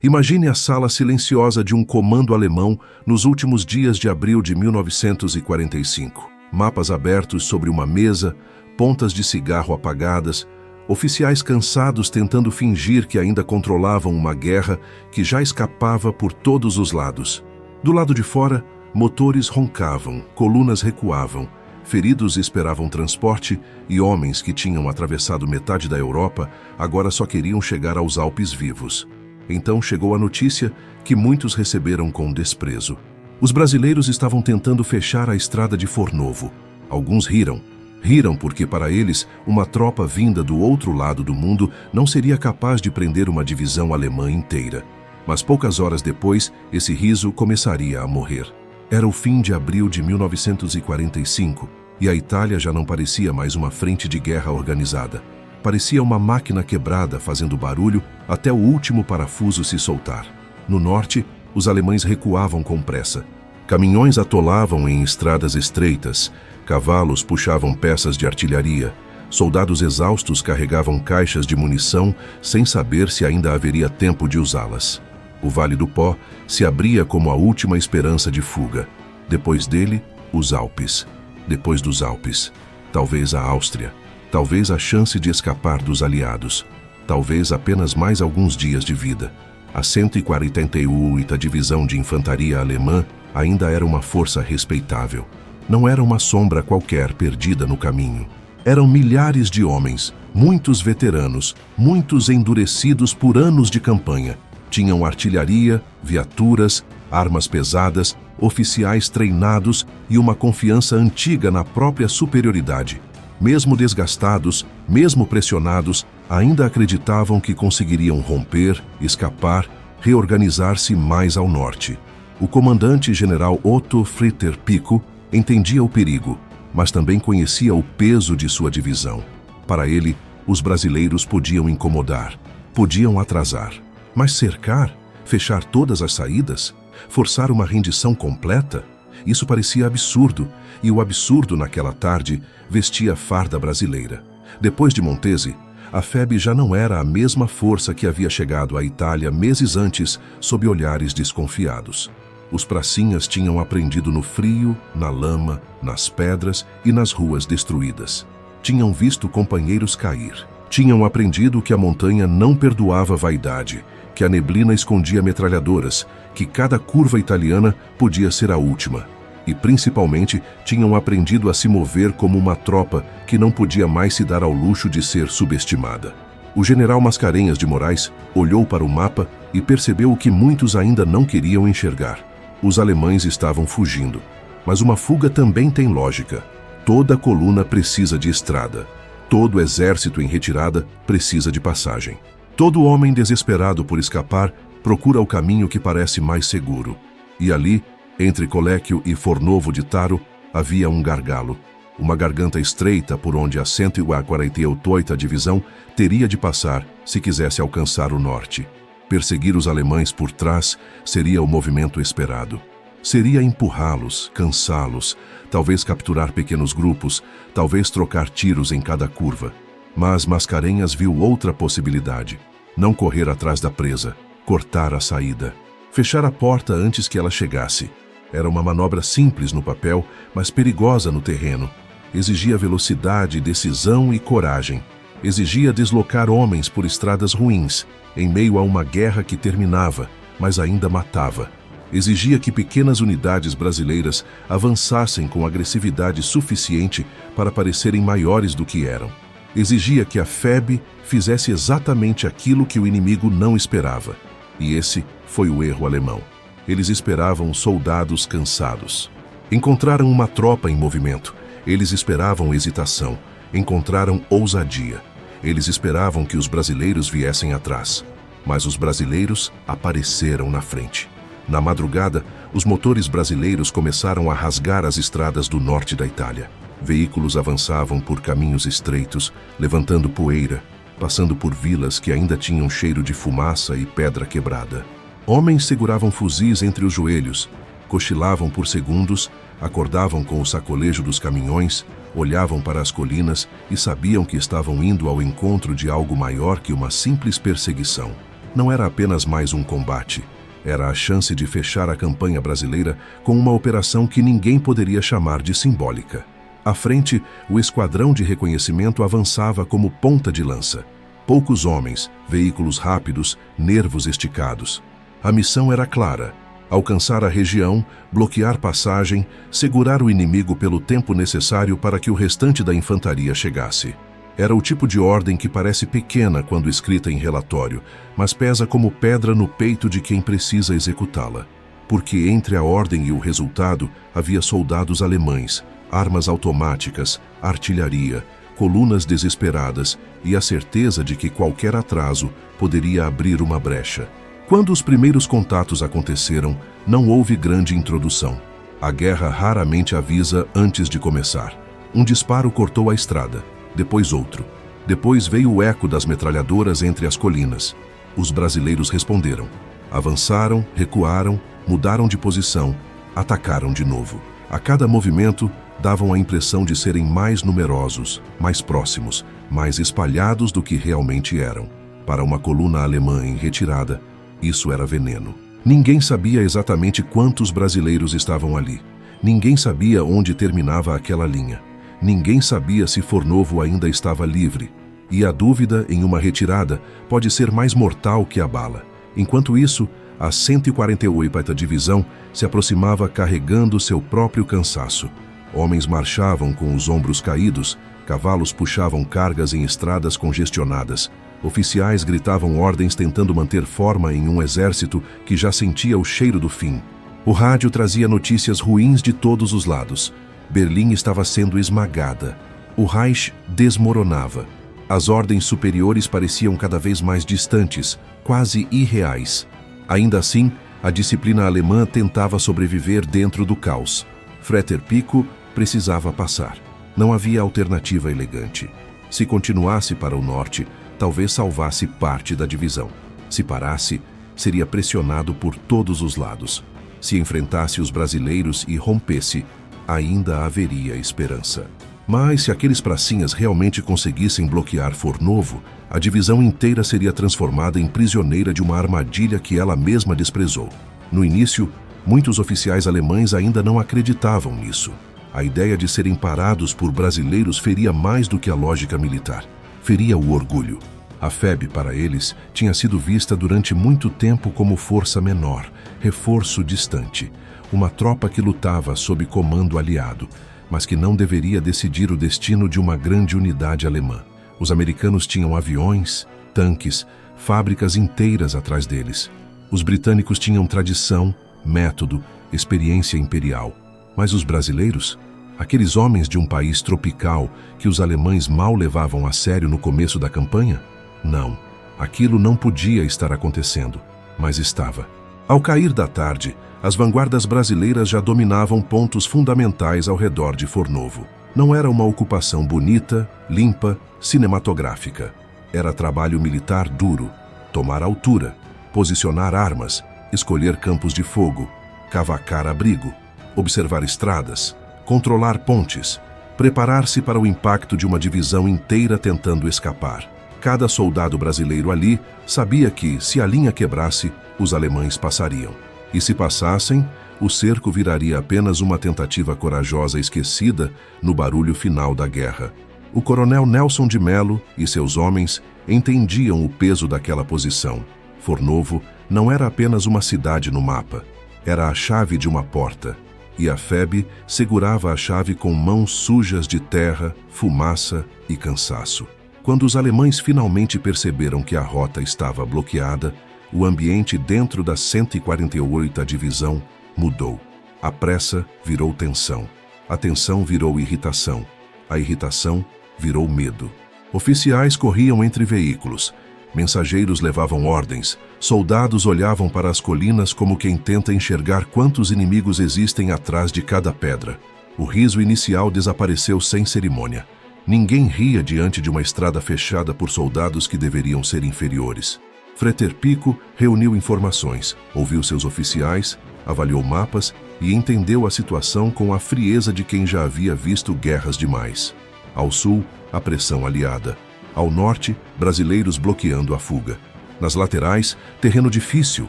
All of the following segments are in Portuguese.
Imagine a sala silenciosa de um comando alemão nos últimos dias de abril de 1945. Mapas abertos sobre uma mesa, pontas de cigarro apagadas, oficiais cansados tentando fingir que ainda controlavam uma guerra que já escapava por todos os lados. Do lado de fora, motores roncavam, colunas recuavam, feridos esperavam transporte e homens que tinham atravessado metade da Europa agora só queriam chegar aos Alpes vivos. Então chegou a notícia que muitos receberam com desprezo. Os brasileiros estavam tentando fechar a estrada de Fornovo. Alguns riram. Riram porque para eles, uma tropa vinda do outro lado do mundo não seria capaz de prender uma divisão alemã inteira. Mas poucas horas depois, esse riso começaria a morrer. Era o fim de abril de 1945 e a Itália já não parecia mais uma frente de guerra organizada. Parecia uma máquina quebrada fazendo barulho até o último parafuso se soltar. No norte, os alemães recuavam com pressa. Caminhões atolavam em estradas estreitas, cavalos puxavam peças de artilharia, soldados exaustos carregavam caixas de munição sem saber se ainda haveria tempo de usá-las. O Vale do Pó se abria como a última esperança de fuga. Depois dele, os Alpes. Depois dos Alpes, talvez a Áustria. Talvez a chance de escapar dos aliados. Talvez apenas mais alguns dias de vida. A 148ª Divisão de Infantaria Alemã ainda era uma força respeitável. Não era uma sombra qualquer perdida no caminho. Eram milhares de homens, muitos veteranos, muitos endurecidos por anos de campanha. Tinham artilharia, viaturas, armas pesadas, oficiais treinados e uma confiança antiga na própria superioridade. Mesmo desgastados, mesmo pressionados, ainda acreditavam que conseguiriam romper, escapar, reorganizar-se mais ao norte. O comandante-general Otto Fritter-Pico entendia o perigo, mas também conhecia o peso de sua divisão. Para ele, os brasileiros podiam incomodar, podiam atrasar. Mas cercar, fechar todas as saídas, forçar uma rendição completa? Isso parecia absurdo, e o absurdo naquela tarde vestia a farda brasileira. Depois de Montese, a FEB já não era a mesma força que havia chegado à Itália meses antes sob olhares desconfiados. Os pracinhas tinham aprendido no frio, na lama, nas pedras e nas ruas destruídas. Tinham visto companheiros cair. Tinham aprendido que a montanha não perdoava vaidade, que a neblina escondia metralhadoras, que cada curva italiana podia ser a última. E, principalmente, tinham aprendido a se mover como uma tropa que não podia mais se dar ao luxo de ser subestimada. O general Mascarenhas de Moraes olhou para o mapa e percebeu o que muitos ainda não queriam enxergar. Os alemães estavam fugindo. Mas uma fuga também tem lógica. Toda coluna precisa de estrada. Todo exército em retirada precisa de passagem. Todo homem desesperado por escapar procura o caminho que parece mais seguro. E ali, entre Coléquio e Fornovo de Taro, havia um gargalo, uma garganta estreita por onde a 148ª Divisão teria de passar se quisesse alcançar o norte. Perseguir os alemães por trás seria o movimento esperado. Seria empurrá-los, cansá-los, talvez capturar pequenos grupos, talvez trocar tiros em cada curva. Mas Mascarenhas viu outra possibilidade. Não correr atrás da presa, cortar a saída. Fechar a porta antes que ela chegasse. Era uma manobra simples no papel, mas perigosa no terreno. Exigia velocidade, decisão e coragem. Exigia deslocar homens por estradas ruins, em meio a uma guerra que terminava, mas ainda matava. Exigia que pequenas unidades brasileiras avançassem com agressividade suficiente para parecerem maiores do que eram. Exigia que a FEB fizesse exatamente aquilo que o inimigo não esperava. E esse foi o erro alemão. Eles esperavam soldados cansados. Encontraram uma tropa em movimento. Eles esperavam hesitação. Encontraram ousadia. Eles esperavam que os brasileiros viessem atrás. Mas os brasileiros apareceram na frente. Na madrugada, os motores brasileiros começaram a rasgar as estradas do norte da Itália. Veículos avançavam por caminhos estreitos, levantando poeira, passando por vilas que ainda tinham cheiro de fumaça e pedra quebrada. Homens seguravam fuzis entre os joelhos, cochilavam por segundos, acordavam com o sacolejo dos caminhões, olhavam para as colinas e sabiam que estavam indo ao encontro de algo maior que uma simples perseguição. não era apenas mais um combate. Era a chance de fechar a campanha brasileira com uma operação que ninguém poderia chamar de simbólica. À frente, o esquadrão de reconhecimento avançava como ponta de lança. Poucos homens, veículos rápidos, nervos esticados. A missão era clara: alcançar a região, bloquear passagem, segurar o inimigo pelo tempo necessário para que o restante da infantaria chegasse. Era o tipo de ordem que parece pequena quando escrita em relatório, mas pesa como pedra no peito de quem precisa executá-la. Porque entre a ordem e o resultado havia soldados alemães, armas automáticas, artilharia, colunas desesperadas e a certeza de que qualquer atraso poderia abrir uma brecha. Quando os primeiros contatos aconteceram, não houve grande introdução. A guerra raramente avisa antes de começar. Um disparo cortou a estrada, depois outro. Depois veio o eco das metralhadoras entre as colinas. Os brasileiros responderam. Avançaram, recuaram, mudaram de posição, atacaram de novo. A cada movimento, davam a impressão de serem mais numerosos, mais próximos, mais espalhados do que realmente eram. Para uma coluna alemã em retirada, isso era veneno. Ninguém sabia exatamente quantos brasileiros estavam ali. Ninguém sabia onde terminava aquela linha. Ninguém sabia se Fornovo ainda estava livre. E a dúvida em uma retirada pode ser mais mortal que a bala. Enquanto isso, a 148ª Divisão se aproximava carregando seu próprio cansaço. Homens marchavam com os ombros caídos, cavalos puxavam cargas em estradas congestionadas. Oficiais gritavam ordens tentando manter forma em um exército que já sentia o cheiro do fim. O rádio trazia notícias ruins de todos os lados. Berlim estava sendo esmagada. O Reich desmoronava. As ordens superiores pareciam cada vez mais distantes, quase irreais. Ainda assim, a disciplina alemã tentava sobreviver dentro do caos. Fretter Pico precisava passar. Não havia alternativa elegante. Se continuasse para o norte, talvez salvasse parte da divisão. Se parasse, seria pressionado por todos os lados. Se enfrentasse os brasileiros e rompesse, ainda haveria esperança. Mas se aqueles pracinhas realmente conseguissem bloquear Fornovo, a divisão inteira seria transformada em prisioneira de uma armadilha que ela mesma desprezou. No início, muitos oficiais alemães ainda não acreditavam nisso. A ideia de serem parados por brasileiros feria mais do que a lógica militar. Feria o orgulho. A FEB, para eles, tinha sido vista durante muito tempo como força menor, reforço distante, uma tropa que lutava sob comando aliado, mas que não deveria decidir o destino de uma grande unidade alemã. Os americanos tinham aviões, tanques, fábricas inteiras atrás deles. Os britânicos tinham tradição, método, experiência imperial. Mas os brasileiros? Aqueles homens de um país tropical que os alemães mal levavam a sério no começo da campanha? Não, aquilo não podia estar acontecendo, mas estava. Ao cair da tarde, as vanguardas brasileiras já dominavam pontos fundamentais ao redor de Fornovo. Não era uma ocupação bonita, limpa, cinematográfica. Era trabalho militar duro, tomar altura, posicionar armas, escolher campos de fogo, cavacar abrigo, observar estradas, controlar pontes, preparar-se para o impacto de uma divisão inteira tentando escapar. Cada soldado brasileiro ali sabia que, se a linha quebrasse, os alemães passariam. E se passassem, o cerco viraria apenas uma tentativa corajosa esquecida no barulho final da guerra. O coronel Nelson de Mello e seus homens entendiam o peso daquela posição. Fornovo não era apenas uma cidade no mapa, era a chave de uma porta. E a FEB segurava a chave com mãos sujas de terra, fumaça e cansaço. Quando os alemães finalmente perceberam que a rota estava bloqueada, o ambiente dentro da 148ª Divisão mudou. A pressa virou tensão. A tensão virou irritação. A irritação virou medo. Oficiais corriam entre veículos. Mensageiros levavam ordens. Soldados olhavam para as colinas como quem tenta enxergar quantos inimigos existem atrás de cada pedra. O riso inicial desapareceu sem cerimônia. Ninguém ria diante de uma estrada fechada por soldados que deveriam ser inferiores. Fretter Pico reuniu informações, ouviu seus oficiais, avaliou mapas e entendeu a situação com a frieza de quem já havia visto guerras demais. Ao sul, a pressão aliada. Ao norte, brasileiros bloqueando a fuga. Nas laterais, terreno difícil,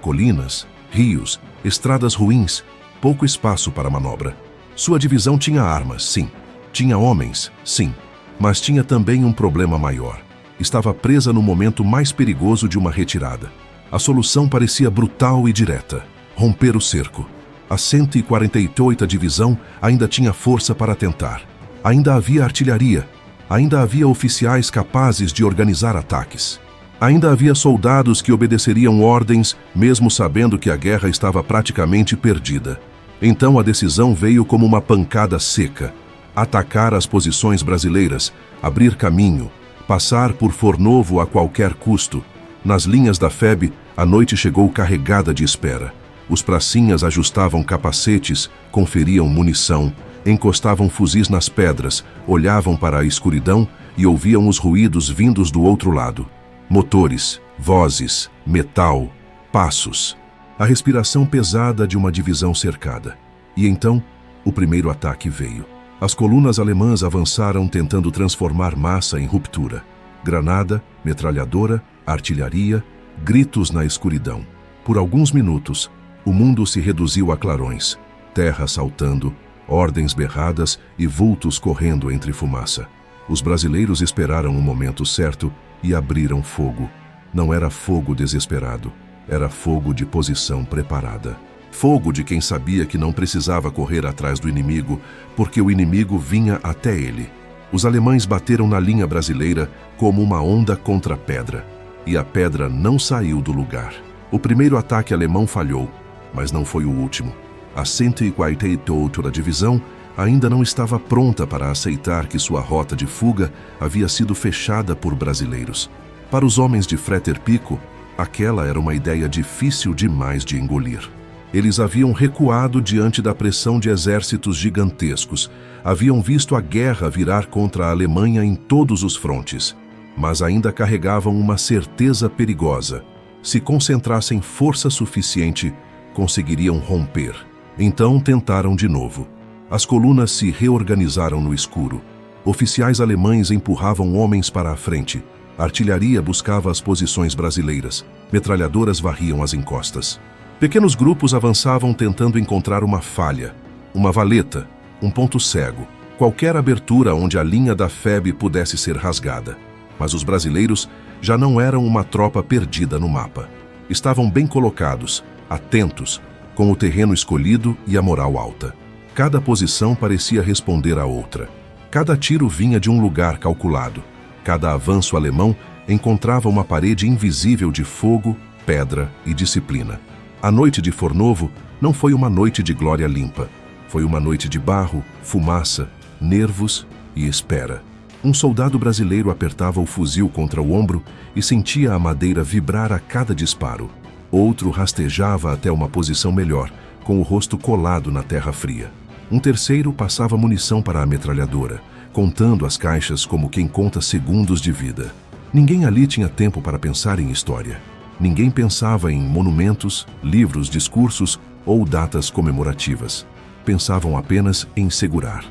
colinas, rios, estradas ruins, pouco espaço para manobra. Sua divisão tinha armas, sim. Tinha homens, sim. Mas tinha também um problema maior. Estava presa no momento mais perigoso de uma retirada. A solução parecia brutal e direta: romper o cerco. A 148ª Divisão ainda tinha força para tentar. Ainda havia artilharia. Ainda havia oficiais capazes de organizar ataques. Ainda havia soldados que obedeceriam ordens, mesmo sabendo que a guerra estava praticamente perdida. Então a decisão veio como uma pancada seca: atacar as posições brasileiras, abrir caminho, passar por Fornovo a qualquer custo. Nas linhas da FEB, a noite chegou carregada de espera. Os pracinhas ajustavam capacetes, conferiam munição, encostavam fuzis nas pedras, olhavam para a escuridão e ouviam os ruídos vindos do outro lado. Motores, vozes, metal, passos. A respiração pesada de uma divisão cercada. E então, o primeiro ataque veio. As colunas alemãs avançaram tentando transformar massa em ruptura. Granada, metralhadora, artilharia, gritos na escuridão. Por alguns minutos, o mundo se reduziu a clarões. Terra saltando, ordens berradas e vultos correndo entre fumaça. Os brasileiros esperaram o momento certo e abriram fogo. Não era fogo desesperado, era fogo de posição preparada. Fogo de quem sabia que não precisava correr atrás do inimigo, porque o inimigo vinha até ele. Os alemães bateram na linha brasileira como uma onda contra a pedra, e a pedra não saiu do lugar. O primeiro ataque alemão falhou, mas não foi o último. A 148ª Divisão ainda não estava pronta para aceitar que sua rota de fuga havia sido fechada por brasileiros. Para os homens de Freter Pico, aquela era uma ideia difícil demais de engolir. Eles haviam recuado diante da pressão de exércitos gigantescos, haviam visto a guerra virar contra a Alemanha em todos os frontes, mas ainda carregavam uma certeza perigosa: se concentrassem força suficiente, conseguiriam romper. Então tentaram de novo. As colunas se reorganizaram no escuro. Oficiais alemães empurravam homens para a frente. A artilharia buscava as posições brasileiras. Metralhadoras varriam as encostas. Pequenos grupos avançavam tentando encontrar uma falha, uma valeta, um ponto cego, qualquer abertura onde a linha da FEB pudesse ser rasgada. Mas os brasileiros já não eram uma tropa perdida no mapa. Estavam bem colocados, atentos, com o terreno escolhido e a moral alta. Cada posição parecia responder à outra. Cada tiro vinha de um lugar calculado. Cada avanço alemão encontrava uma parede invisível de fogo, pedra e disciplina. A noite de Fornovo não foi uma noite de glória limpa. Foi uma noite de barro, fumaça, nervos e espera. Um soldado brasileiro apertava o fuzil contra o ombro e sentia a madeira vibrar a cada disparo. Outro rastejava até uma posição melhor, com o rosto colado na terra fria. Um terceiro passava munição para a metralhadora, contando as caixas como quem conta segundos de vida. Ninguém ali tinha tempo para pensar em história. Ninguém pensava em monumentos, livros, discursos ou datas comemorativas. Pensavam apenas em segurar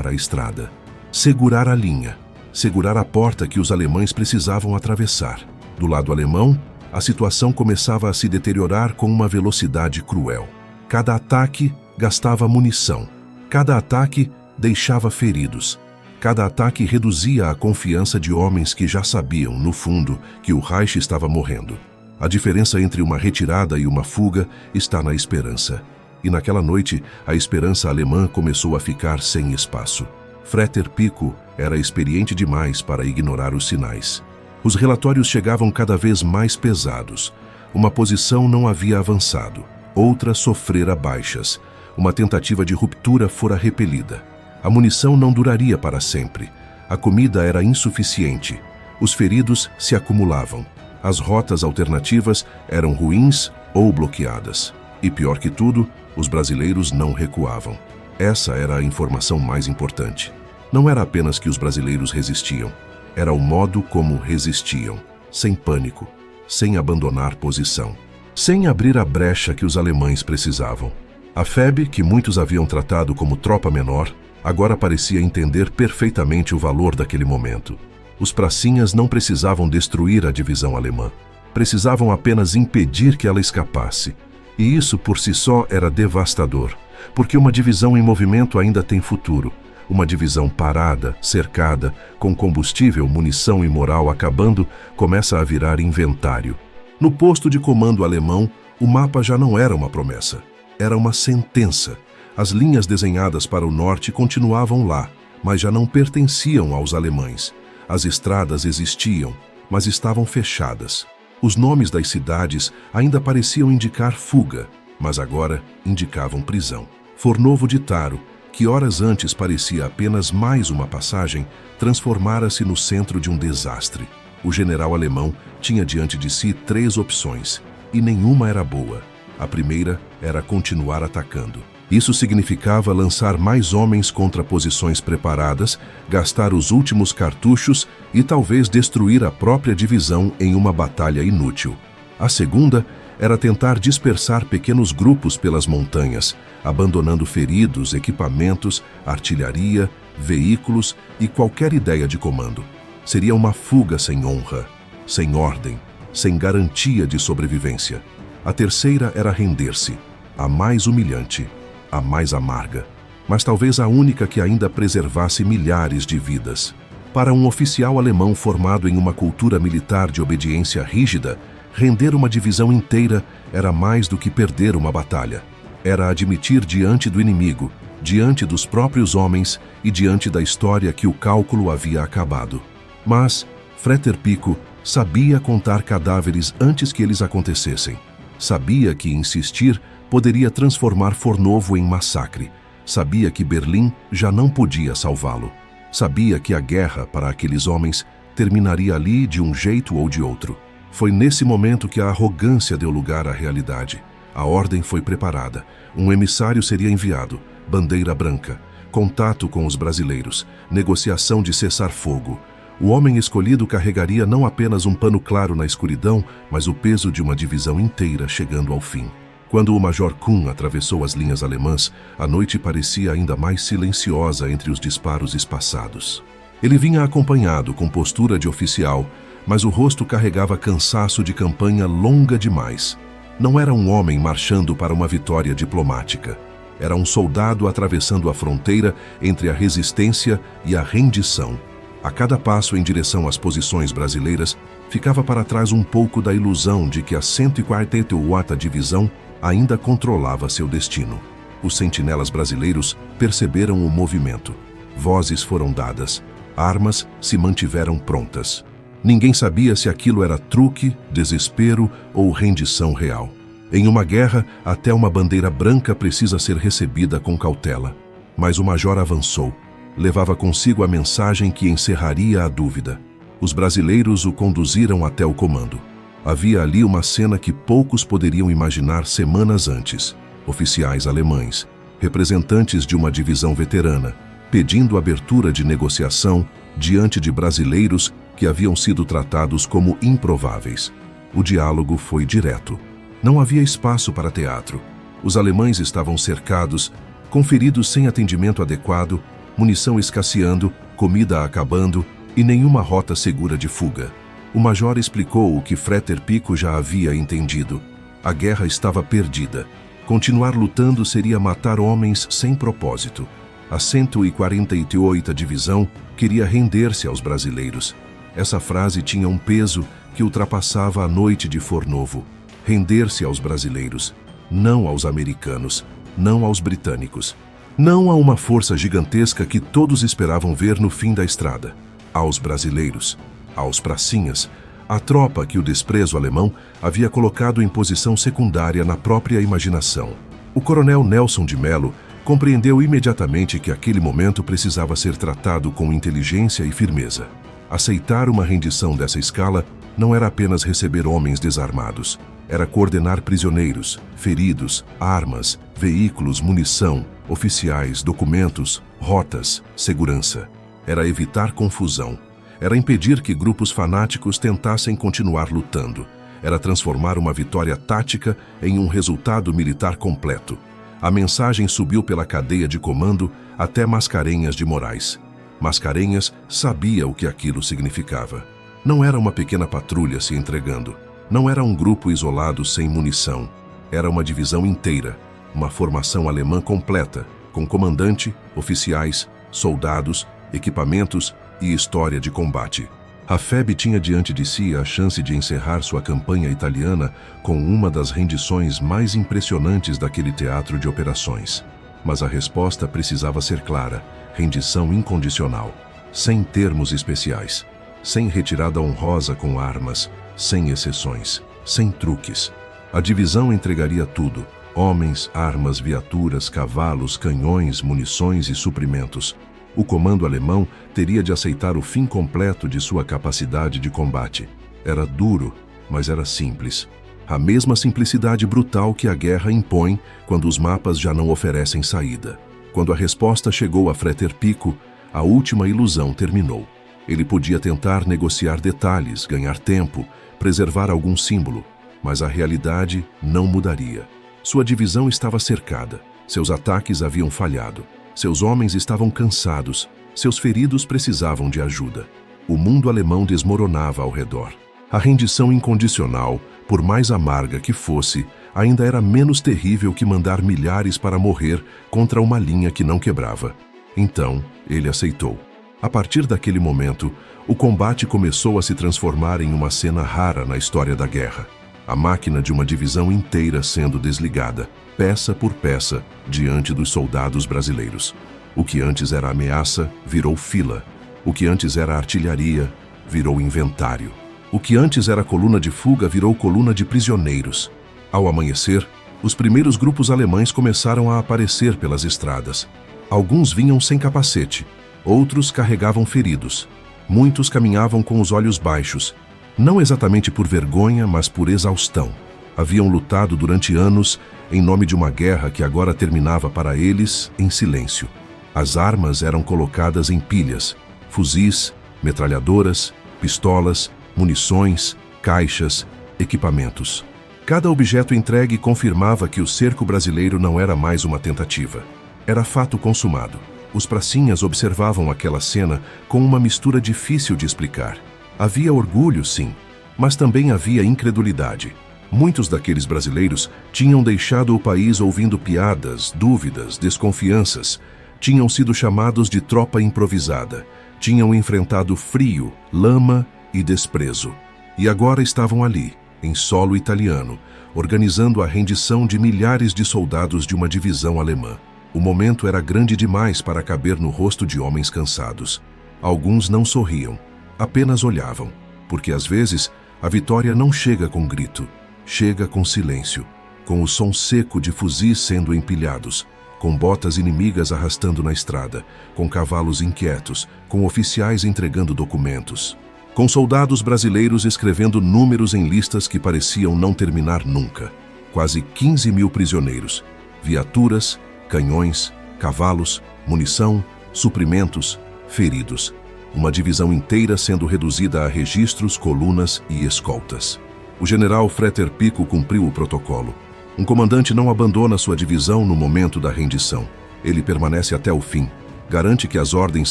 a estrada, segurar a linha, segurar a porta que os alemães precisavam atravessar. Do lado alemão, a situação começava a se deteriorar com uma velocidade cruel. Cada ataque gastava munição. Cada ataque deixava feridos. Cada ataque reduzia a confiança de homens que já sabiam, no fundo, que o Reich estava morrendo. A diferença entre uma retirada e uma fuga está na esperança. E naquela noite, a esperança alemã começou a ficar sem espaço. Freter Pico era experiente demais para ignorar os sinais. Os relatórios chegavam cada vez mais pesados. Uma posição não havia avançado. Outra sofrera baixas. Uma tentativa de ruptura fora repelida. A munição não duraria para sempre. A comida era insuficiente. Os feridos se acumulavam. As rotas alternativas eram ruins ou bloqueadas. E pior que tudo, os brasileiros não recuavam. Essa era a informação mais importante. Não era apenas que os brasileiros resistiam. Era o modo como resistiam. Sem pânico. Sem abandonar posição. Sem abrir a brecha que os alemães precisavam. A FEB, que muitos haviam tratado como tropa menor, agora parecia entender perfeitamente o valor daquele momento. Os pracinhas não precisavam destruir a divisão alemã. Precisavam apenas impedir que ela escapasse. E isso por si só era devastador, porque uma divisão em movimento ainda tem futuro. Uma divisão parada, cercada, com combustível, munição e moral acabando, começa a virar inventário. No posto de comando alemão, o mapa já não era uma promessa, era uma sentença. As linhas desenhadas para o norte continuavam lá, mas já não pertenciam aos alemães. As estradas existiam, mas estavam fechadas. Os nomes das cidades ainda pareciam indicar fuga, mas agora indicavam prisão. Fornovo de Taro, que horas antes parecia apenas mais uma passagem, transformara-se no centro de um desastre. O general alemão tinha diante de si 3 opções, e nenhuma era boa. A primeira era continuar atacando. Isso significava lançar mais homens contra posições preparadas, gastar os últimos cartuchos e talvez destruir a própria divisão em uma batalha inútil. A segunda era tentar dispersar pequenos grupos pelas montanhas, abandonando feridos, equipamentos, artilharia, veículos e qualquer ideia de comando. Seria uma fuga sem honra, sem ordem, sem garantia de sobrevivência. A terceira era render-se, a mais humilhante, a mais amarga, mas talvez a única que ainda preservasse milhares de vidas. Para um oficial alemão formado em uma cultura militar de obediência rígida, render uma divisão inteira era mais do que perder uma batalha. Era admitir diante do inimigo, diante dos próprios homens e diante da história que o cálculo havia acabado. Mas Fretter Pico sabia contar cadáveres antes que eles acontecessem. Sabia que insistir poderia transformar Fornovo em massacre. Sabia que Berlim já não podia salvá-lo. Sabia que a guerra para aqueles homens terminaria ali de um jeito ou de outro. Foi nesse momento que a arrogância deu lugar à realidade. A ordem foi preparada. Um emissário seria enviado. Bandeira branca. Contato com os brasileiros. Negociação de cessar-fogo. O homem escolhido carregaria não apenas um pano claro na escuridão, mas o peso de uma divisão inteira chegando ao fim. Quando o Major Kuhn atravessou as linhas alemãs, a noite parecia ainda mais silenciosa entre os disparos espaçados. Ele vinha acompanhado com postura de oficial, mas o rosto carregava cansaço de campanha longa demais. Não era um homem marchando para uma vitória diplomática. Era um soldado atravessando a fronteira entre a resistência e a rendição. A cada passo em direção às posições brasileiras, ficava para trás um pouco da ilusão de que a 148ª Divisão ainda controlava seu destino. Os sentinelas brasileiros perceberam o movimento. Vozes foram dadas. Armas se mantiveram prontas. Ninguém sabia se aquilo era truque, desespero ou rendição real. Em uma guerra, até uma bandeira branca precisa ser recebida com cautela. Mas o major avançou. Levava consigo a mensagem que encerraria a dúvida. Os brasileiros o conduziram até o comando. Havia ali uma cena que poucos poderiam imaginar semanas antes. Oficiais alemães, representantes de uma divisão veterana, pedindo abertura de negociação diante de brasileiros que haviam sido tratados como improváveis. O diálogo foi direto. Não havia espaço para teatro. Os alemães estavam cercados, com feridos sem atendimento adequado, munição escasseando, comida acabando e nenhuma rota segura de fuga. O major explicou o que Fretter Pico já havia entendido. A guerra estava perdida. Continuar lutando seria matar homens sem propósito. A 148ª Divisão queria render-se aos brasileiros. Essa frase tinha um peso que ultrapassava a noite de Fornovo. Render-se aos brasileiros, não aos americanos, não aos britânicos. Não a uma força gigantesca que todos esperavam ver no fim da estrada. Aos brasileiros, aos pracinhas, a tropa que o desprezo alemão havia colocado em posição secundária na própria imaginação. O coronel Nelson de Mello compreendeu imediatamente que aquele momento precisava ser tratado com inteligência e firmeza. Aceitar uma rendição dessa escala não era apenas receber homens desarmados. Era coordenar prisioneiros, feridos, armas, veículos, munição, oficiais, documentos, rotas, segurança. Era evitar confusão. Era impedir que grupos fanáticos tentassem continuar lutando. Era transformar uma vitória tática em um resultado militar completo. A mensagem subiu pela cadeia de comando até Mascarenhas de Moraes. Mascarenhas sabia o que aquilo significava. Não era uma pequena patrulha se entregando. Não era um grupo isolado sem munição. Era uma divisão inteira, uma formação alemã completa, com comandante, oficiais, soldados, equipamentos e história de combate. A FEB tinha diante de si a chance de encerrar sua campanha italiana com uma das rendições mais impressionantes daquele teatro de operações. Mas a resposta precisava ser clara: rendição incondicional, sem termos especiais, sem retirada honrosa com armas, sem exceções, sem truques. A divisão entregaria tudo: homens, armas, viaturas, cavalos, canhões, munições e suprimentos. O comando alemão teria de aceitar o fim completo de sua capacidade de combate. Era duro, mas era simples. A mesma simplicidade brutal que a guerra impõe quando os mapas já não oferecem saída. Quando a resposta chegou a Freter Pico, a última ilusão terminou. Ele podia tentar negociar detalhes, ganhar tempo, preservar algum símbolo, mas a realidade não mudaria. Sua divisão estava cercada, seus ataques haviam falhado. Seus homens estavam cansados, seus feridos precisavam de ajuda. O mundo alemão desmoronava ao redor. A rendição incondicional, por mais amarga que fosse, ainda era menos terrível que mandar milhares para morrer contra uma linha que não quebrava. Então, ele aceitou. A partir daquele momento, o combate começou a se transformar em uma cena rara na história da guerra. A máquina de uma divisão inteira sendo desligada, peça por peça, diante dos soldados brasileiros. O que antes era ameaça, virou fila. O que antes era artilharia, virou inventário. O que antes era coluna de fuga, virou coluna de prisioneiros. Ao amanhecer, os primeiros grupos alemães começaram a aparecer pelas estradas. Alguns vinham sem capacete, outros carregavam feridos. Muitos caminhavam com os olhos baixos, não exatamente por vergonha, mas por exaustão. Haviam lutado durante anos em nome de uma guerra que agora terminava para eles em silêncio. As armas eram colocadas em pilhas: fuzis, metralhadoras, pistolas, munições, caixas, equipamentos. Cada objeto entregue confirmava que o cerco brasileiro não era mais uma tentativa. Era fato consumado. Os pracinhas observavam aquela cena com uma mistura difícil de explicar. Havia orgulho, sim, mas também havia incredulidade. Muitos daqueles brasileiros tinham deixado o país ouvindo piadas, dúvidas, desconfianças. Tinham sido chamados de tropa improvisada. Tinham enfrentado frio, lama e desprezo. E agora estavam ali, em solo italiano, organizando a rendição de milhares de soldados de uma divisão alemã. O momento era grande demais para caber no rosto de homens cansados. Alguns não sorriam, apenas olhavam, porque às vezes a vitória não chega com grito, chega com silêncio, com o som seco de fuzis sendo empilhados, com botas inimigas arrastando na estrada, com cavalos inquietos, com oficiais entregando documentos, com soldados brasileiros escrevendo números em listas que pareciam não terminar nunca. Quase 15 mil prisioneiros, viaturas, canhões, cavalos, munição, suprimentos, feridos. Uma divisão inteira sendo reduzida a registros, colunas e escoltas. O general Freter Pico cumpriu o protocolo. Um comandante não abandona sua divisão no momento da rendição. Ele permanece até o fim. Garante que as ordens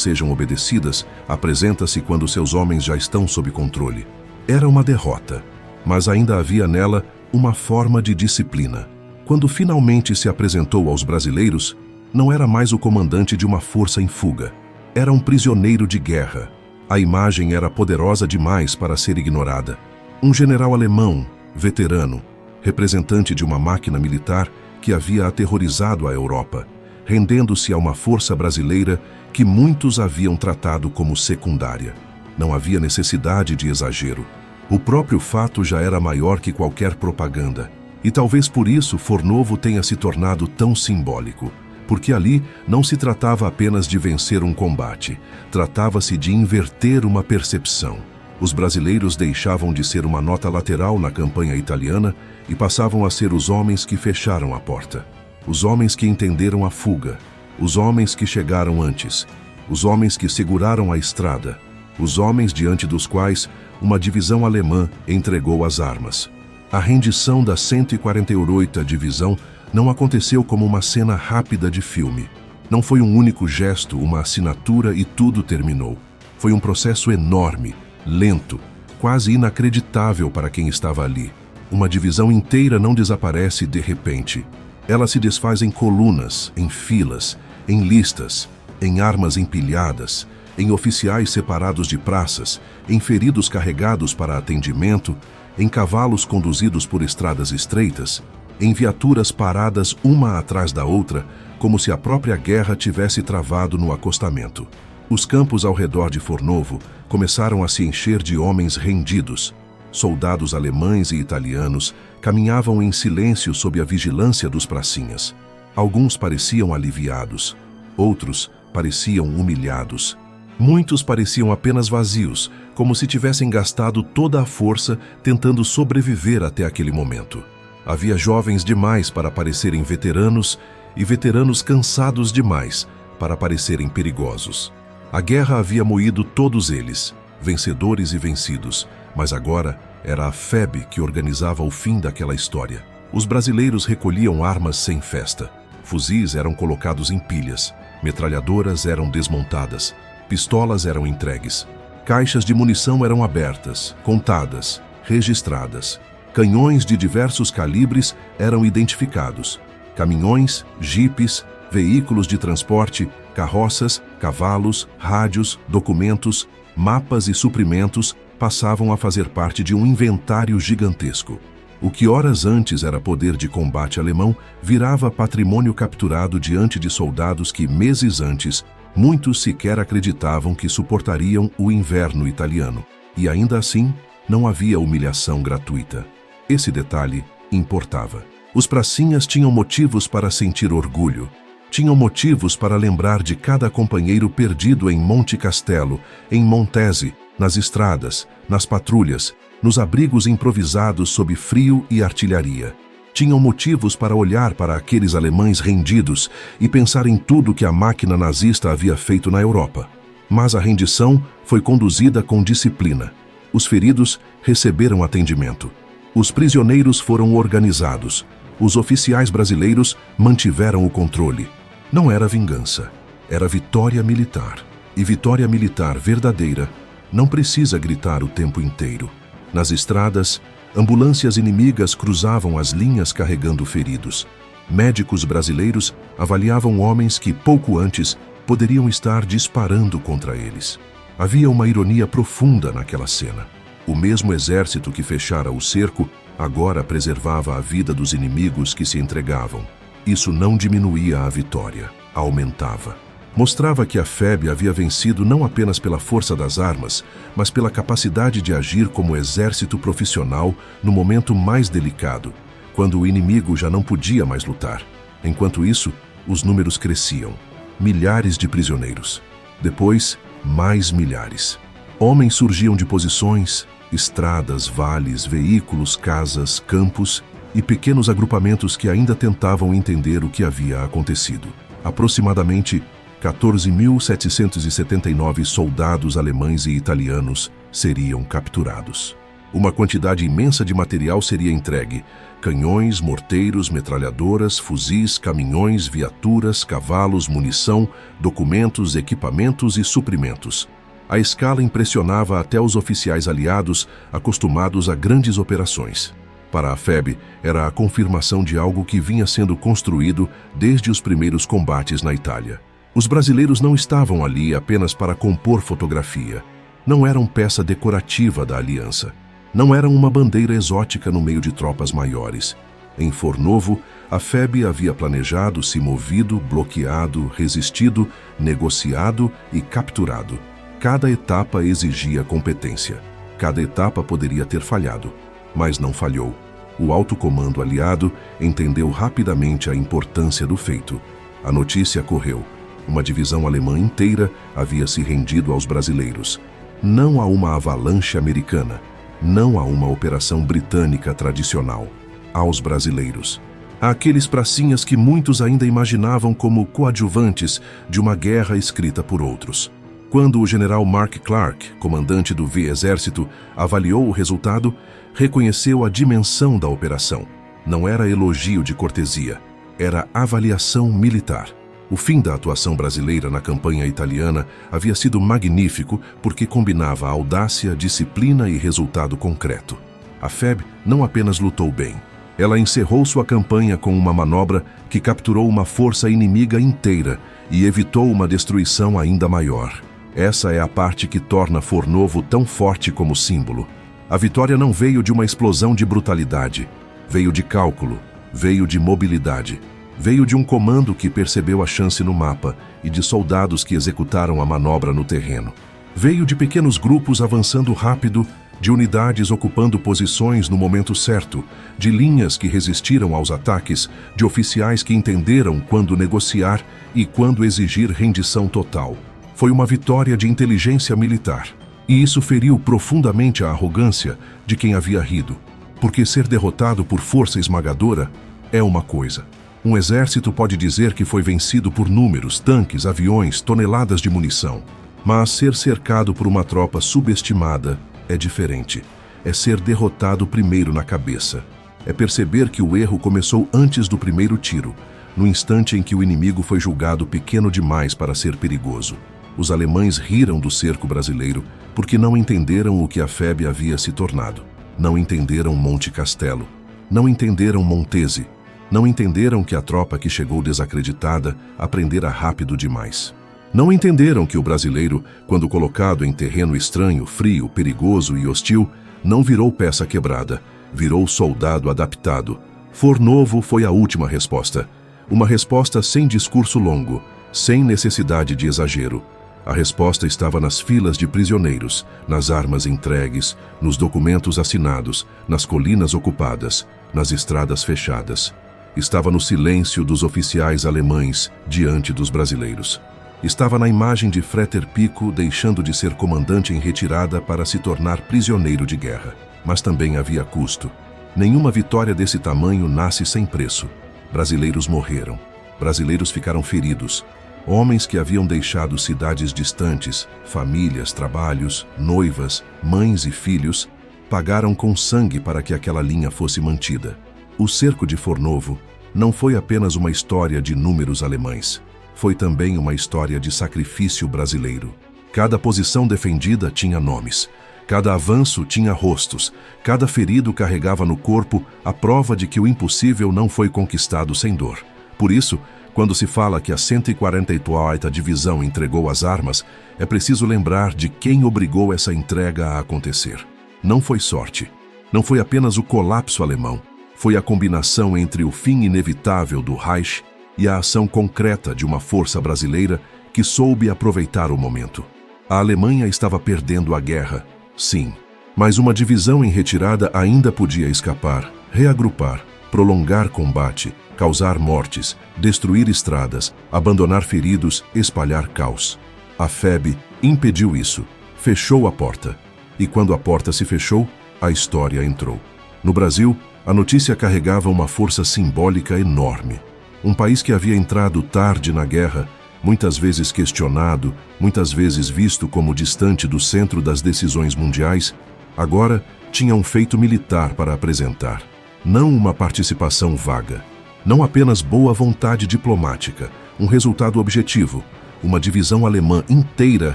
sejam obedecidas, apresenta-se quando seus homens já estão sob controle. Era uma derrota, mas ainda havia nela uma forma de disciplina. Quando finalmente se apresentou aos brasileiros, não era mais o comandante de uma força em fuga. Era um prisioneiro de guerra. A imagem era poderosa demais para ser ignorada. Um general alemão, veterano, representante de uma máquina militar que havia aterrorizado a Europa, rendendo-se a uma força brasileira que muitos haviam tratado como secundária. Não havia necessidade de exagero. O próprio fato já era maior que qualquer propaganda. E talvez por isso Fornovo tenha se tornado tão simbólico. Porque ali não se tratava apenas de vencer um combate, tratava-se de inverter uma percepção. Os brasileiros deixavam de ser uma nota lateral na campanha italiana e passavam a ser os homens que fecharam a porta. Os homens que entenderam a fuga, os homens que chegaram antes, os homens que seguraram a estrada, os homens diante dos quais uma divisão alemã entregou as armas. A rendição da 148ª Divisão não aconteceu como uma cena rápida de filme. Não foi um único gesto, uma assinatura e tudo terminou. Foi um processo enorme, lento, quase inacreditável para quem estava ali. Uma divisão inteira não desaparece de repente. Ela se desfaz em colunas, em filas, em listas, em armas empilhadas, em oficiais separados de praças, em feridos carregados para atendimento, em cavalos conduzidos por estradas estreitas, em viaturas paradas uma atrás da outra, como se a própria guerra tivesse travado no acostamento. Os campos ao redor de Fornovo começaram a se encher de homens rendidos. Soldados alemães e italianos caminhavam em silêncio sob a vigilância dos pracinhas. Alguns pareciam aliviados, outros pareciam humilhados. Muitos pareciam apenas vazios, como se tivessem gastado toda a força tentando sobreviver até aquele momento. Havia jovens demais para parecerem veteranos e veteranos cansados demais para parecerem perigosos. A guerra havia moído todos eles, vencedores e vencidos, mas agora era a FEB que organizava o fim daquela história. Os brasileiros recolhiam armas sem festa. Fuzis eram colocados em pilhas, metralhadoras eram desmontadas, pistolas eram entregues. Caixas de munição eram abertas, contadas, registradas. Canhões de diversos calibres eram identificados. Caminhões, jipes, veículos de transporte, carroças, cavalos, rádios, documentos, mapas e suprimentos passavam a fazer parte de um inventário gigantesco. O que horas antes era poder de combate alemão virava patrimônio capturado diante de soldados que, meses antes, muitos sequer acreditavam que suportariam o inverno italiano. E ainda assim, não havia humilhação gratuita. Esse detalhe importava. Os pracinhas tinham motivos para sentir orgulho. Tinham motivos para lembrar de cada companheiro perdido em Monte Castelo, em Montese, nas estradas, nas patrulhas, nos abrigos improvisados sob frio e artilharia. Tinham motivos para olhar para aqueles alemães rendidos e pensar em tudo que a máquina nazista havia feito na Europa. Mas a rendição foi conduzida com disciplina. Os feridos receberam atendimento. Os prisioneiros foram organizados. Os oficiais brasileiros mantiveram o controle. Não era vingança, era vitória militar. E vitória militar verdadeira não precisa gritar o tempo inteiro. Nas estradas, ambulâncias inimigas cruzavam as linhas carregando feridos. Médicos brasileiros avaliavam homens que, pouco antes, poderiam estar disparando contra eles. Havia uma ironia profunda naquela cena. O mesmo exército que fechara o cerco agora preservava a vida dos inimigos que se entregavam. Isso não diminuía a vitória, a aumentava. Mostrava que a FEB havia vencido não apenas pela força das armas, mas pela capacidade de agir como exército profissional no momento mais delicado, quando o inimigo já não podia mais lutar. Enquanto isso, os números cresciam. Milhares de prisioneiros. Depois, mais milhares. Homens surgiam de posições, estradas, vales, veículos, casas, campos e pequenos agrupamentos que ainda tentavam entender o que havia acontecido. Aproximadamente 14.779 soldados alemães e italianos seriam capturados. Uma quantidade imensa de material seria entregue: canhões, morteiros, metralhadoras, fuzis, caminhões, viaturas, cavalos, munição, documentos, equipamentos e suprimentos. A escala impressionava até os oficiais aliados acostumados a grandes operações. Para a FEB, era a confirmação de algo que vinha sendo construído desde os primeiros combates na Itália. Os brasileiros não estavam ali apenas para compor fotografia. Não eram peça decorativa da aliança. Não eram uma bandeira exótica no meio de tropas maiores. Em Fornovo, a FEB havia planejado, se movido, bloqueado, resistido, negociado e capturado. Cada etapa exigia competência. Cada etapa poderia ter falhado, mas não falhou. O alto comando aliado entendeu rapidamente a importância do feito. A notícia correu. Uma divisão alemã inteira havia se rendido aos brasileiros. Não a uma avalanche americana, não a uma operação britânica tradicional. Aos brasileiros. Àqueles pracinhas que muitos ainda imaginavam como coadjuvantes de uma guerra escrita por outros. Quando o general Mark Clark, comandante do V-Exército, avaliou o resultado, reconheceu a dimensão da operação. Não era elogio de cortesia, era avaliação militar. O fim da atuação brasileira na campanha italiana havia sido magnífico porque combinava audácia, disciplina e resultado concreto. A FEB não apenas lutou bem, ela encerrou sua campanha com uma manobra que capturou uma força inimiga inteira e evitou uma destruição ainda maior. Essa é a parte que torna Fornovo tão forte como símbolo. A vitória não veio de uma explosão de brutalidade, veio de cálculo, veio de mobilidade. Veio de um comando que percebeu a chance no mapa e de soldados que executaram a manobra no terreno. Veio de pequenos grupos avançando rápido, de unidades ocupando posições no momento certo, de linhas que resistiram aos ataques, de oficiais que entenderam quando negociar e quando exigir rendição total. Foi uma vitória de inteligência militar. E isso feriu profundamente a arrogância de quem havia rido. Porque ser derrotado por força esmagadora é uma coisa. Um exército pode dizer que foi vencido por números, tanques, aviões, toneladas de munição. Mas ser cercado por uma tropa subestimada é diferente. É ser derrotado primeiro na cabeça. É perceber que o erro começou antes do primeiro tiro, no instante em que o inimigo foi julgado pequeno demais para ser perigoso. Os alemães riram do cerco brasileiro porque não entenderam o que a FEB havia se tornado. Não entenderam Monte Castelo. Não entenderam Montese. Não entenderam que a tropa que chegou desacreditada aprendera rápido demais. Não entenderam que o brasileiro, quando colocado em terreno estranho, frio, perigoso e hostil, não virou peça quebrada, virou soldado adaptado. Fornovo foi a última resposta. Uma resposta sem discurso longo, sem necessidade de exagero. A resposta estava nas filas de prisioneiros, nas armas entregues, nos documentos assinados, nas colinas ocupadas, nas estradas fechadas. Estava no silêncio dos oficiais alemães diante dos brasileiros. Estava na imagem de Freder Pico deixando de ser comandante em retirada para se tornar prisioneiro de guerra. Mas também havia custo. Nenhuma vitória desse tamanho nasce sem preço. Brasileiros morreram. Brasileiros ficaram feridos. Homens que haviam deixado cidades distantes, famílias, trabalhos, noivas, mães e filhos, pagaram com sangue para que aquela linha fosse mantida. O cerco de Fornovo não foi apenas uma história de números alemães. Foi também uma história de sacrifício brasileiro. Cada posição defendida tinha nomes. Cada avanço tinha rostos. Cada ferido carregava no corpo a prova de que o impossível não foi conquistado sem dor. Por isso, quando se fala que a 148ª Divisão entregou as armas, é preciso lembrar de quem obrigou essa entrega a acontecer. Não foi sorte. Não foi apenas o colapso alemão. Foi a combinação entre o fim inevitável do Reich e a ação concreta de uma força brasileira que soube aproveitar o momento. A Alemanha estava perdendo a guerra, sim, mas uma divisão em retirada ainda podia escapar, reagrupar, prolongar combate, causar mortes, destruir estradas, abandonar feridos, espalhar caos. A FEB impediu isso, fechou a porta. E quando a porta se fechou, a história entrou. No Brasil, a notícia carregava uma força simbólica enorme. Um país que havia entrado tarde na guerra, muitas vezes questionado, muitas vezes visto como distante do centro das decisões mundiais, agora tinha um feito militar para apresentar. Não uma participação vaga. Não apenas boa vontade diplomática, um resultado objetivo, uma divisão alemã inteira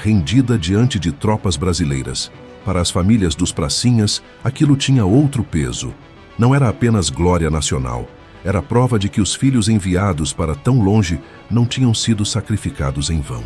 rendida diante de tropas brasileiras. Para as famílias dos pracinhas, aquilo tinha outro peso. Não era apenas glória nacional, era prova de que os filhos enviados para tão longe não tinham sido sacrificados em vão.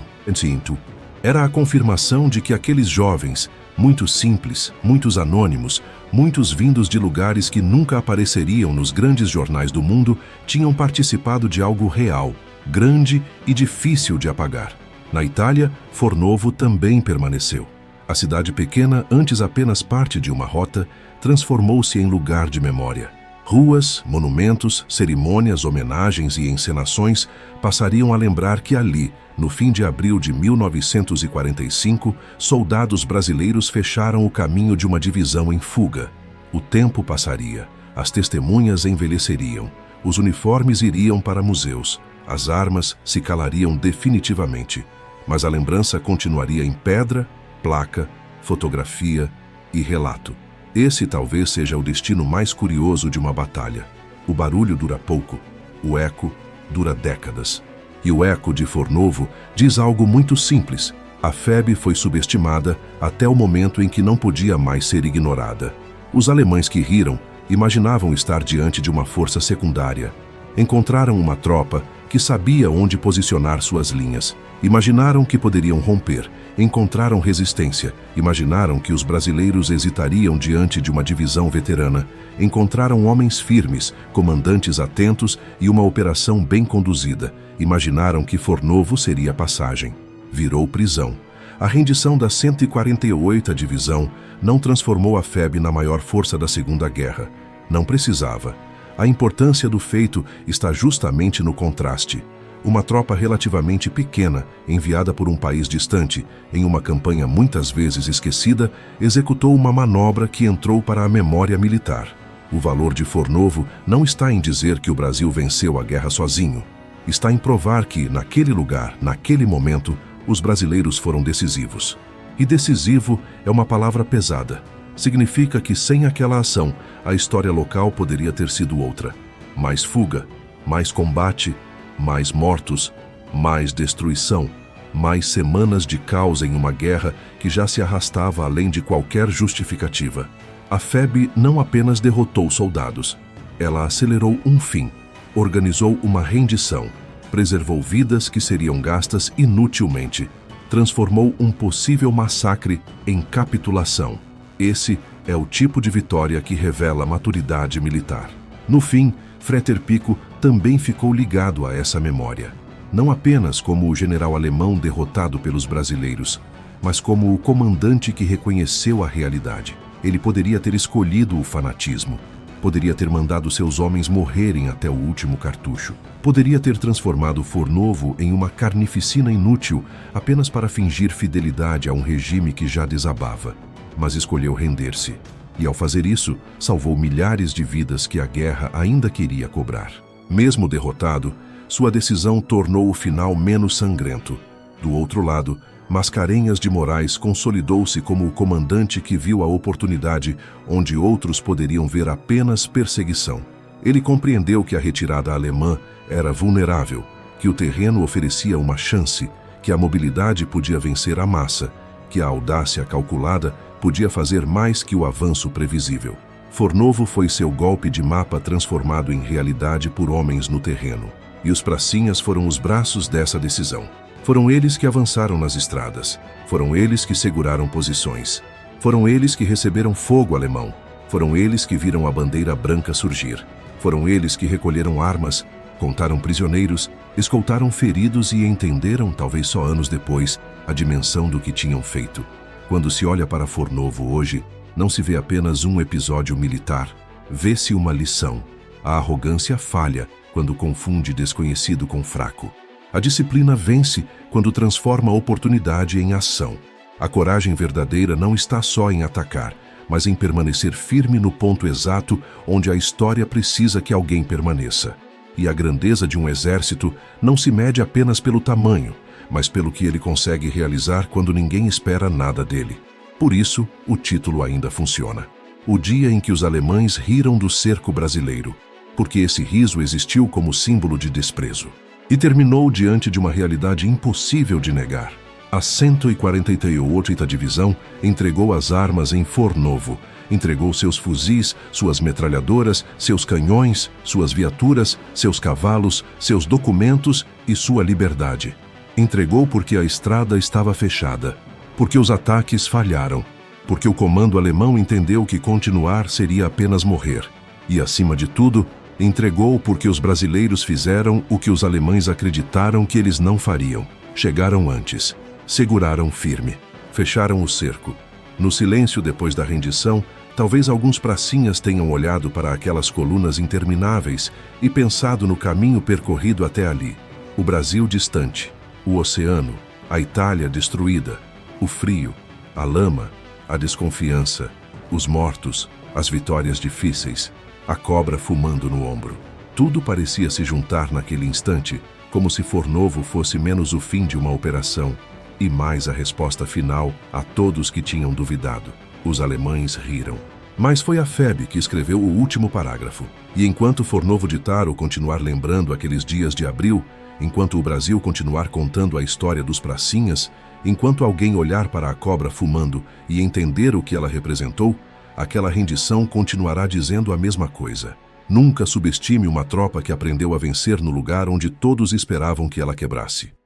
Era a confirmação de que aqueles jovens, muitos simples, muitos anônimos, muitos vindos de lugares que nunca apareceriam nos grandes jornais do mundo, tinham participado de algo real, grande e difícil de apagar. Na Itália, Fornovo também permaneceu. A cidade pequena, antes apenas parte de uma rota, transformou-se em lugar de memória. Ruas, monumentos, cerimônias, homenagens e encenações passariam a lembrar que ali, no fim de abril de 1945, soldados brasileiros fecharam o caminho de uma divisão em fuga. O tempo passaria, as testemunhas envelheceriam, os uniformes iriam para museus, as armas se calariam definitivamente, mas a lembrança continuaria em pedra, placa, fotografia e relato. Esse talvez seja o destino mais curioso de uma batalha. O barulho dura pouco, o eco dura décadas. E o eco de Fornovo diz algo muito simples. A FEB foi subestimada até o momento em que não podia mais ser ignorada. Os alemães que riram imaginavam estar diante de uma força secundária. Encontraram uma tropa que sabia onde posicionar suas linhas. Imaginaram que poderiam romper. Encontraram resistência. Imaginaram que os brasileiros hesitariam diante de uma divisão veterana. Encontraram homens firmes, comandantes atentos e uma operação bem conduzida. Imaginaram que Fornovo seria passagem. Virou prisão. A rendição da 148ª Divisão não transformou a FEB na maior força da Segunda Guerra. Não precisava. A importância do feito está justamente no contraste. Uma tropa relativamente pequena, enviada por um país distante, em uma campanha muitas vezes esquecida, executou uma manobra que entrou para a memória militar. O valor de Fornovo não está em dizer que o Brasil venceu a guerra sozinho. Está em provar que, naquele lugar, naquele momento, os brasileiros foram decisivos. E decisivo é uma palavra pesada. Significa que sem aquela ação, a história local poderia ter sido outra. Mais fuga, mais combate, mais mortos, mais destruição, mais semanas de caos em uma guerra que já se arrastava além de qualquer justificativa. A FEB não apenas derrotou soldados, ela acelerou um fim, organizou uma rendição, preservou vidas que seriam gastas inutilmente, transformou um possível massacre em capitulação. Esse é o tipo de vitória que revela maturidade militar. No fim, Fretter Pico também ficou ligado a essa memória. Não apenas como o general alemão derrotado pelos brasileiros, mas como o comandante que reconheceu a realidade. Ele poderia ter escolhido o fanatismo, poderia ter mandado seus homens morrerem até o último cartucho, poderia ter transformado Fornovo em uma carnificina inútil apenas para fingir fidelidade a um regime que já desabava, mas escolheu render-se. E ao fazer isso, salvou milhares de vidas que a guerra ainda queria cobrar. Mesmo derrotado, sua decisão tornou o final menos sangrento. Do outro lado, Mascarenhas de Moraes consolidou-se como o comandante que viu a oportunidade onde outros poderiam ver apenas perseguição. Ele compreendeu que a retirada alemã era vulnerável, que o terreno oferecia uma chance, que a mobilidade podia vencer a massa, que a audácia calculada podia fazer mais que o avanço previsível. Fornovo foi seu golpe de mapa transformado em realidade por homens no terreno. E os pracinhas foram os braços dessa decisão. Foram eles que avançaram nas estradas. Foram eles que seguraram posições. Foram eles que receberam fogo alemão. Foram eles que viram a bandeira branca surgir. Foram eles que recolheram armas, contaram prisioneiros, escoltaram feridos e entenderam, talvez só anos depois, a dimensão do que tinham feito. Quando se olha para Fornovo hoje, não se vê apenas um episódio militar, vê-se uma lição. A arrogância falha quando confunde desconhecido com fraco. A disciplina vence quando transforma a oportunidade em ação. A coragem verdadeira não está só em atacar, mas em permanecer firme no ponto exato onde a história precisa que alguém permaneça. E a grandeza de um exército não se mede apenas pelo tamanho, mas pelo que ele consegue realizar quando ninguém espera nada dele. Por isso, o título ainda funciona. O dia em que os alemães riram do cerco brasileiro, porque esse riso existiu como símbolo de desprezo. E terminou diante de uma realidade impossível de negar. A 148ª Divisão entregou as armas em Fornovo, entregou seus fuzis, suas metralhadoras, seus canhões, suas viaturas, seus cavalos, seus documentos e sua liberdade. Entregou porque a estrada estava fechada, porque os ataques falharam, porque o comando alemão entendeu que continuar seria apenas morrer. E, acima de tudo, entregou porque os brasileiros fizeram o que os alemães acreditaram que eles não fariam. Chegaram antes, seguraram firme, fecharam o cerco. No silêncio depois da rendição, talvez alguns pracinhas tenham olhado para aquelas colunas intermináveis e pensado no caminho percorrido até ali. O Brasil distante, o oceano, a Itália destruída, o frio, a lama, a desconfiança, os mortos, as vitórias difíceis, a cobra fumando no ombro. Tudo parecia se juntar naquele instante, como se Fornovo fosse menos o fim de uma operação e mais a resposta final a todos que tinham duvidado. Os alemães riram. Mas foi a FEB que escreveu o último parágrafo. E enquanto Fornovo de Taro continuar lembrando aqueles dias de abril, Enquanto o Brasil continuar contando a história dos pracinhas, enquanto alguém olhar para a cobra fumando e entender o que ela representou, aquela rendição continuará dizendo a mesma coisa. Nunca subestime uma tropa que aprendeu a vencer no lugar onde todos esperavam que ela quebrasse.